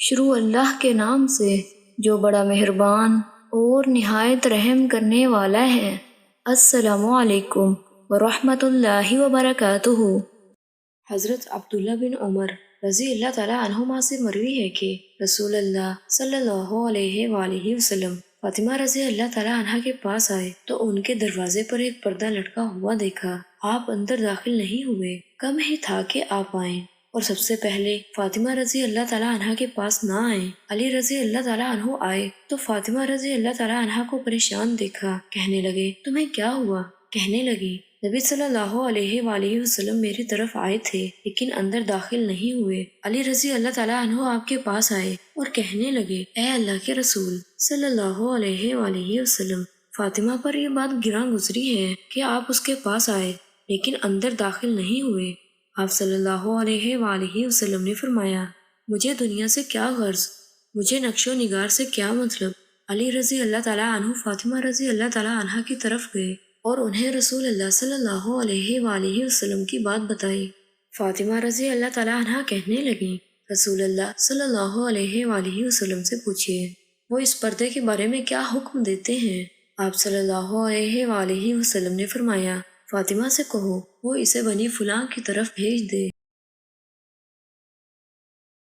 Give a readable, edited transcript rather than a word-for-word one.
شروع اللہ کے نام سے جو بڑا مہربان اور نہایت رحم کرنے والا ہے۔ السلام علیکم ورحمۃ اللہ وبرکاتہ۔ حضرت عبداللہ بن عمر رضی اللہ تعالیٰ عنہما سے مروی ہے کہ رسول اللہ صلی اللہ علیہ وآلہ وسلم فاطمہ رضی اللہ تعالیٰ عنہ کے پاس آئے تو ان کے دروازے پر ایک پردہ لٹکا ہوا دیکھا۔ آپ اندر داخل نہیں ہوئے، کم ہی تھا کہ آپ آئیں، اور سب سے پہلے فاطمہ رضی اللہ تعالیٰ عنہ کے پاس نہ آئیں۔ علی رضی اللہ تعالیٰ عنہ آئے تو فاطمہ رضی اللہ تعالیٰ عنہ کو پریشان دیکھا۔ کہنے لگے تمہیں کیا ہوا؟ کہنے لگی نبی صلی اللہ علیہ وآلہ وسلم میری طرف آئے تھے لیکن اندر داخل نہیں ہوئے۔ علی رضی اللہ تعالیٰ عنہ آپ کے پاس آئے اور کہنے لگے اے اللہ کے رسول صلی اللہ علیہ وآلہ وسلم، فاطمہ پر یہ بات گراں گزری ہے کہ آپ اس کے پاس آئے لیکن اندر داخل نہیں ہوئے۔ آپ صلی اللہ علیہ وآلہ وسلم نے فرمایا مجھے دنیا سے کیا غرض، مجھے نقش و نگار سے کیا مطلب۔ علی رضی اللہ تعالیٰ عنہ فاطمہ رضی اللہ تعالیٰ عنہ کی طرف گئے اور انہیں رسول اللہ صلی اللہ علیہ وآلہ وسلم کی بات بتائی۔ فاطمہ رضی اللہ تعالیٰ عنہ کہنے لگیں رسول اللہ صلی اللہ علیہ وآلہ وسلم سے پوچھئے وہ اس پردے کے بارے میں کیا حکم دیتے ہیں۔ آپ صلی اللہ علیہ وآلہ وسلم نے فرمایا فاطمہ سے کہو وہ اسے بنی فلاں کی طرف بھیج دے۔